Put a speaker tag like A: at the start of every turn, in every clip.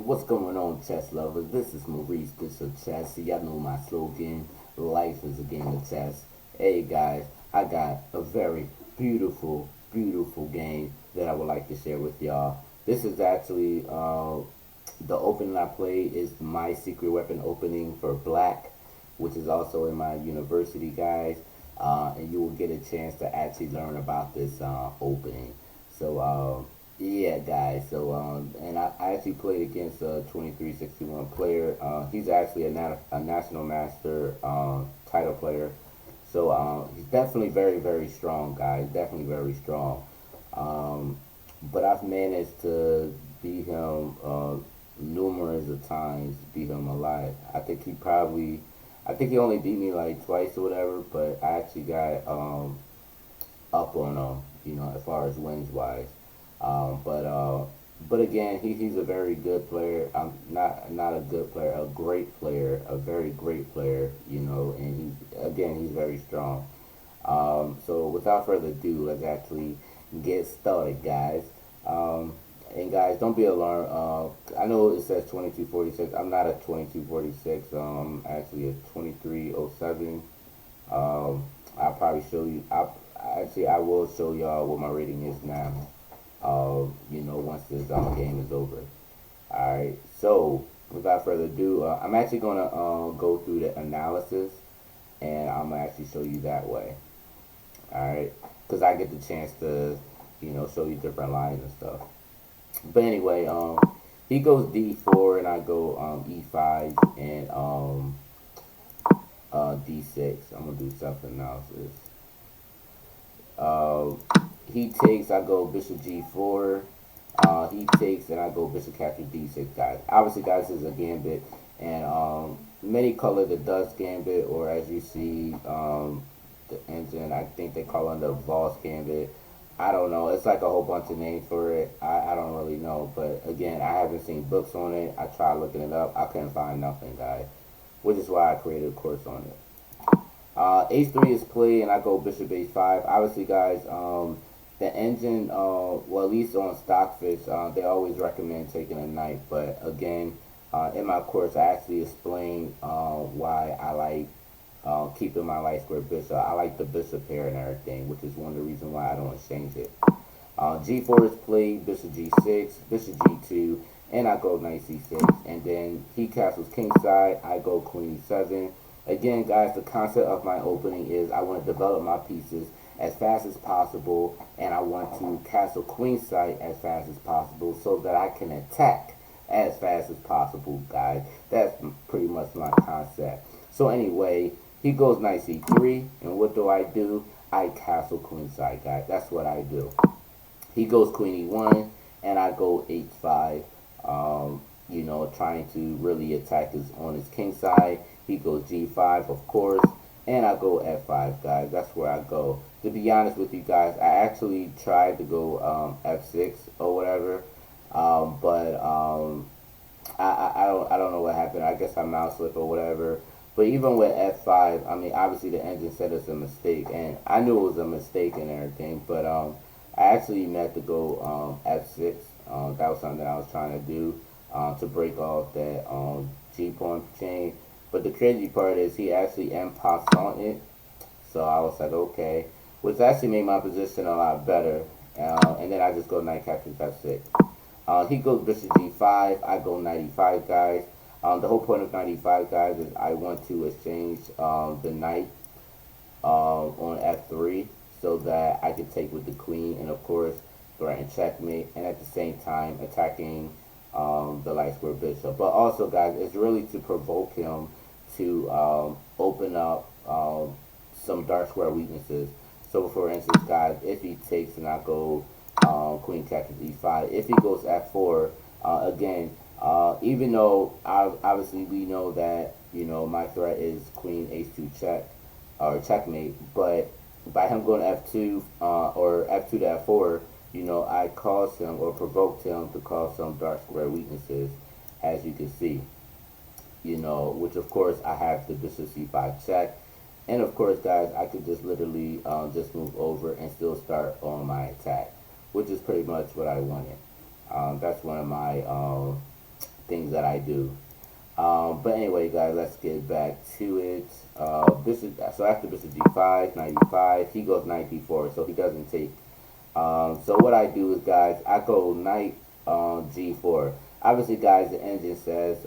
A: What's going on, chess lovers? This is Maurice Bishop Chess. Y'all know my slogan, life is a game of chess. Hey guys, I got a very beautiful game that I would like to share with y'all. This is actually, the opening I played is my secret weapon opening for Black, which is also in my university, guys. And you will get a chance to actually learn about this opening. So, yeah, guys. So, and I actually played against a 2361 player. He's actually a national master title player. So, he's definitely very strong, guys. Definitely very strong. Um, but I've managed to beat him numerous of times, beat him a lot. I think he only beat me like twice or whatever, but I actually got up on him, as far as wins wise. Um, but uh, but again, he's a very good player. I'm not a good player, a great player, a very great player, and he's very strong. So without further ado, let's actually get started, guys. Um, and guys, don't be alarmed. I know it says 2246. I'm not a 2246. Actually a 2307. I'll probably show you. I will show y'all what my rating is now. Once this game is over. All right. So without further ado, I'm actually gonna go through the analysis, and I'm gonna actually show you that way. All right, because I get the chance to, show you different lines and stuff. But anyway, he goes D4 and I go E5 and D6. I'm gonna do self analysis. Uh, he takes, I go bishop G4. He takes and I go bishop capture D6, guys. Obviously, guys, this is a gambit, and many call it the Dutch gambit, or as you see, the engine. I think they call it the Voss gambit. I don't know. It's like a whole bunch of names for it. I don't really know. But again, I haven't seen books on it. I tried looking it up. I couldn't find nothing, guys. Which is why I created a course on it. H3 is played, and I go bishop H5. Obviously, guys, the engine, well, at least on Stockfish, they always recommend taking a knight. But again, in my course, I actually explain why I like keeping my light square bishop. I like the bishop pair and everything, which is one of the reasons why I don't exchange it. G4 is played, bishop G6, bishop G2, and I go knight C6. And then he castles kingside, I go queen E7. Again, guys, the concept of my opening is I want to develop my pieces as fast as possible, and I want to castle queenside as fast as possible so that I can attack as fast as possible, guys. That's pretty much my concept. So anyway, he goes knight c3, and what do? I castle queenside, guys. That's what I do. He goes queen e1, and I go h5. Trying to really attack his on his king side. He goes g5, of course, and I go f5, guys. That's where I go. To be honest with you guys, I actually tried to go f6 or whatever, but I don't know what happened. I guess I mouse slip or whatever. But even with f5, I mean, obviously the engine said it's a mistake, and I knew it was a mistake and everything. But I actually meant to go f6. That was something that I was trying to do to break off that G pawn chain. But the crazy part is he actually end passant it. So I was like, okay, which actually made my position a lot better. And then I just go knight captures f6. He goes bishop g5. I go knight e5, guys. The whole point of knight e5, guys, is I want to exchange the knight on f3 so that I can take with the queen and, of course, threaten checkmate, and at the same time attacking the light square bishop. But also, guys, it's really to provoke him to open up some dark square weaknesses. So, for instance, guys, if he takes and I go queen captures e5, if he goes f4, again, even though obviously we know that my threat is queen h2 check or checkmate, but by him going f2 or f2 to f4, I caused him or provoked him to cause some dark square weaknesses, as you can see. Which of course I have the bishop c5 check, and of course, guys, I could just literally just move over and still start on my attack, which is pretty much what I wanted. That's one of my things that I do. But anyway, guys, let's get back to it. So after bishop d5, knight e5, he goes knight d4, so he doesn't take. So what I do is, guys, I go knight g4. Obviously, guys, the engine says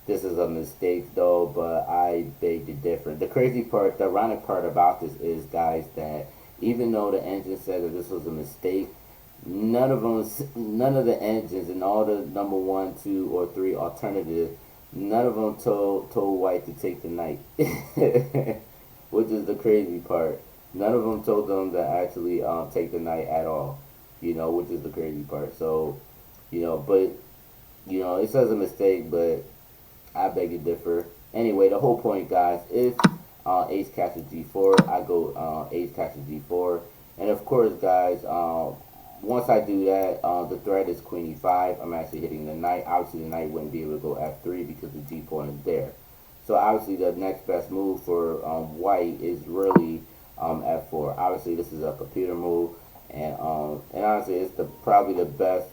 A: this is a mistake, though, but I beg to differ. The crazy part, the ironic part about this is, guys, that even though the engine said that this was a mistake, none of the engines and all the number 1, 2, or 3 alternatives, none of them told White to take the knight, which is the crazy part. None of them told them to actually take the knight at all, which is the crazy part. So, but it says a mistake, but I beg to differ. Anyway, the whole point, guys, if ace captures g4, I go ace captures g4, and of course, guys, once I do that, the threat is queen e5. I'm actually hitting the knight. Obviously, the knight wouldn't be able to go f3 because the g pawn is there. So obviously, the next best move for White is really f4. Obviously, this is a computer move, and honestly, it's probably the best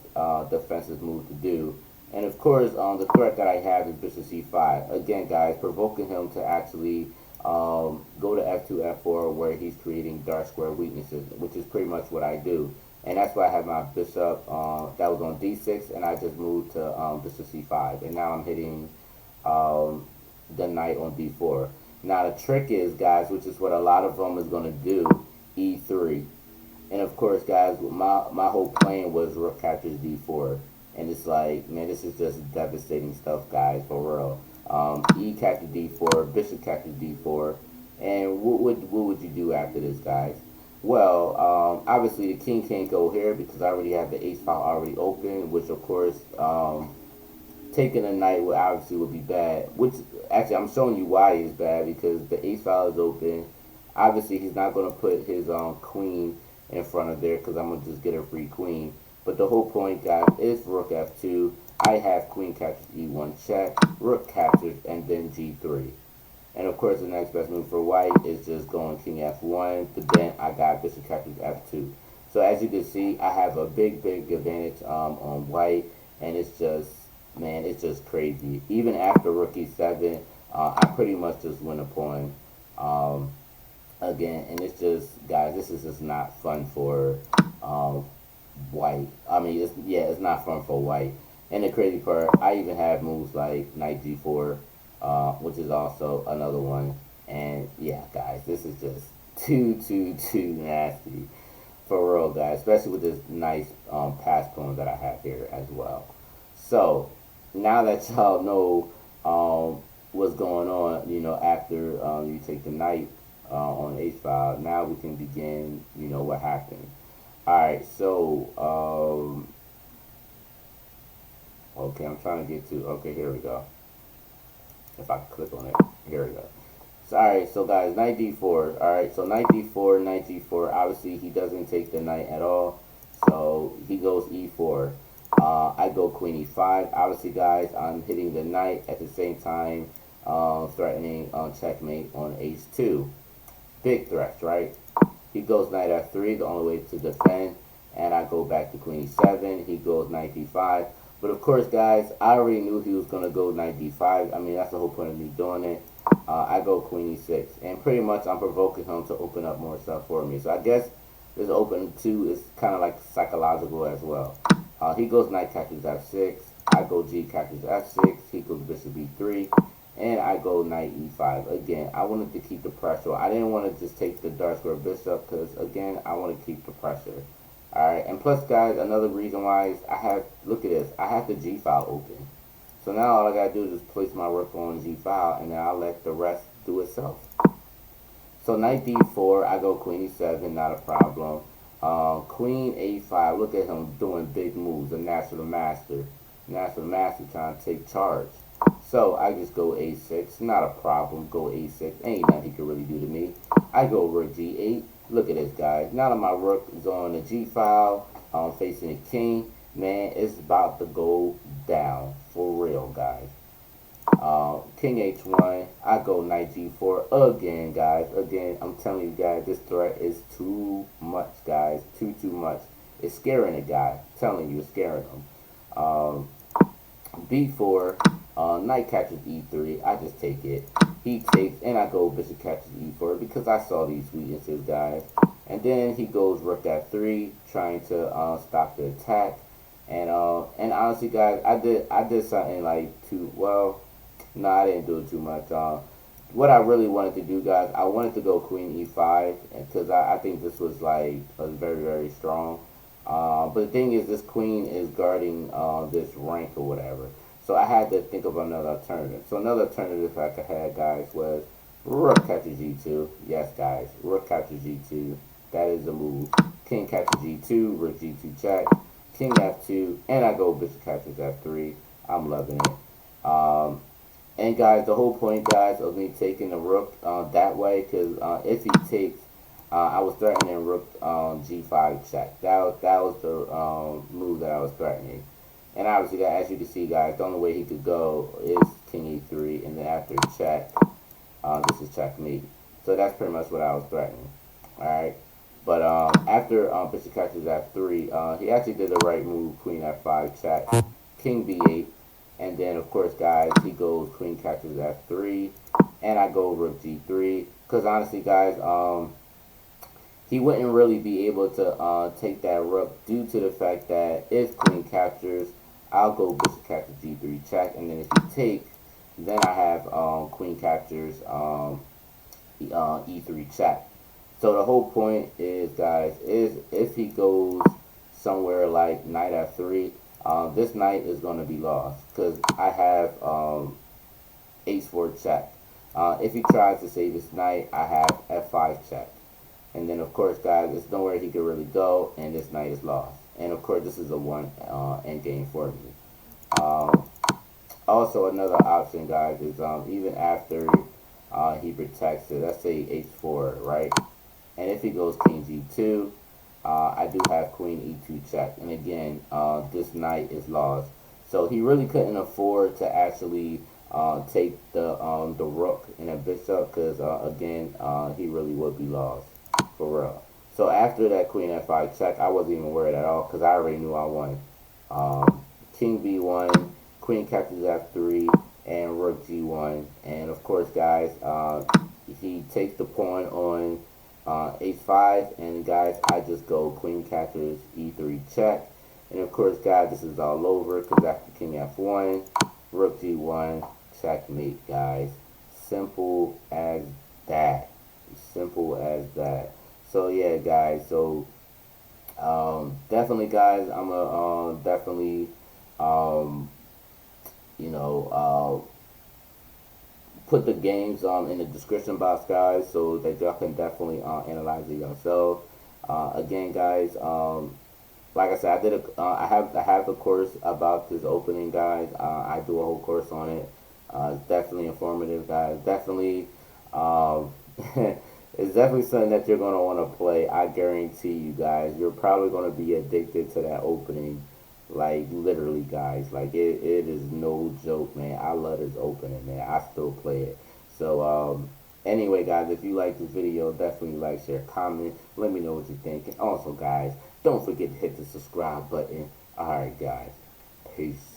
A: defensive move to do. And of course, the threat that I have is bishop c5. Again, guys, provoking him to actually go to f2, f4, where he's creating dark square weaknesses, which is pretty much what I do. And that's why I have my bishop that was on d6, and I just moved to bishop c5. And now I'm hitting the knight on d4. Now the trick is, guys, which is what a lot of them is going to do, e3. And of course, guys, my whole plan was rook captures d4. And it's like, man, this is just devastating stuff, guys, for real. E captures d4, bishop captures d4. And what would you do after this, guys? Well, obviously the king can't go here because I already have the ace file already open, which of course, taking a knight would be bad. Which, actually, I'm showing you why it's bad, because the ace file is open. Obviously, he's not going to put his queen in front of there because I'm going to just get a free queen. But the whole point, guys, is rook f2. I have queen captures e1 check, rook captures, and then g3. And of course, the next best move for White is just going king f1, but then I got bishop captures f2. So as you can see, I have a big advantage on White, and it's just, man, it's just crazy. Even after rook e7, I pretty much just win a pawn again, and it's just, guys, this is just not fun for White. I mean, it's not fun for White. And the crazy part, I even have moves like knight g4. Which is also another one. And yeah, guys, this is just too nasty for real, guys, especially with this nice pass pawn that I have here as well. So now that y'all know what's going on, after you take the knight on ace file, now we can begin, what happened. Alright, so okay, I'm trying to get to, okay, here we go. If I click on it, here we go. So, alright, so guys, knight d4. Alright, so knight d4, knight g4. Obviously, he doesn't take the knight at all. So, he goes e4. I go queen e5. Obviously, guys, I'm hitting the knight at the same time, threatening checkmate on ace 2. Big threats, right? He goes knight f3, the only way to defend. And I go back to queen e7. He goes knight d5. But of course, guys, I already knew he was going to go knight d5. I mean, that's the whole point of me doing it. I go queen e6. And pretty much I'm provoking him to open up more stuff for me. So I guess this open 2 is kind of like psychological as well. He goes knight captures f6. I go g captures f6. He goes bishop e3. And I go knight e5. Again, I wanted to keep the pressure. I didn't want to just take the dark square bishop because, again, I want to keep the pressure. Alright, and plus, guys, another reason why is I have, look at this, I have the G file open. So now all I gotta do is just place my rook on G file, and then I'll let the rest do itself. So knight d4, I go queen e7, not a problem. Queen a5, look at him doing big moves, the national master. National master trying to take charge. So I just go a6, not a problem, go a6, ain't nothing he can really do to me. I go rook g8. Look at this, guys. Now that my rook is on the G file, facing the king, man, it's about to go down for real, guys. King h1, I go knight g4 again, guys. Again, I'm telling you guys, this threat is too much, guys. Too much. It's scaring the guy. I'm telling you, it's scaring him. B4, knight catches E3. I just take it. He takes, and I go bishop catches E4 because I saw these weaknesses, guys. And then he goes rook F3, trying to stop the attack. And honestly, guys, I did something like too well. No, I didn't do it too much. What I really wanted to do, guys, I wanted to go queen E5 because I think this was like very, very strong. But the thing is, this queen is guarding this rank or whatever. So I had to think of another alternative. So another alternative I could have, guys, was rook catches G2. Yes, guys, rook catches G2. That is a move. King catches G2, rook G2 check, king F2, and I go bishop catches F3. I'm loving it. And guys, the whole point, guys, of me taking the rook that way, because if he takes, I was threatening rook G5 check. That was the move that I was threatening. And obviously, as you can see, guys, the only way he could go is king E3, and then after check, this is checkmate. So that's pretty much what I was threatening. Alright. But after bishop catches F3, he actually did the right move, queen F5 check, king B8. And then, of course, guys, he goes queen catches F3, and I go rook G3. Because honestly, guys, he wouldn't really be able to take that rook due to the fact that if queen captures, I'll go bishop catches G3 check, and then if he takes, then I have queen captures E3 check. So the whole point is, guys, is if he goes somewhere like knight F3, this knight is going to be lost because I have H4 check. If he tries to save his knight, I have F5 check. And then, of course, guys, there's nowhere he could really go, and this knight is lost. And, of course, this is a one endgame for me. Also, another option, guys, is even after he protects it, let's say H4, right? And if he goes king G2, I do have queen E2 check. And again, this knight is lost. So he really couldn't afford to actually take the rook and a bishop because, again, he really would be lost for real. So after that queen F5 check, I wasn't even worried at all because I already knew I won. King B1, queen captures F3, and rook G1. And, of course, guys, he takes the pawn on H5, and guys, I just go queen captures E3 check, and of course, guys, this is all over because after king F1, rook G1, checkmate, guys. Simple as that. Simple as that. So yeah, guys. So definitely, guys, I'm a definitely you know put the games in the description box, guys, so that y'all can definitely analyze it yourself. Again, guys, like I said, I have the course about this opening, guys. I do a whole course on it. It's definitely informative, guys. Definitely, it's definitely something that you're gonna want to play. I guarantee you, guys. You're probably gonna be addicted to that opening. Like, literally, guys, like, it is no joke, man. I love this opening, man. I still play it. So, anyway, guys, if you like this video, definitely like, share, comment. Let me know what you think. And also, guys, don't forget to hit the subscribe button. Alright, guys. Peace.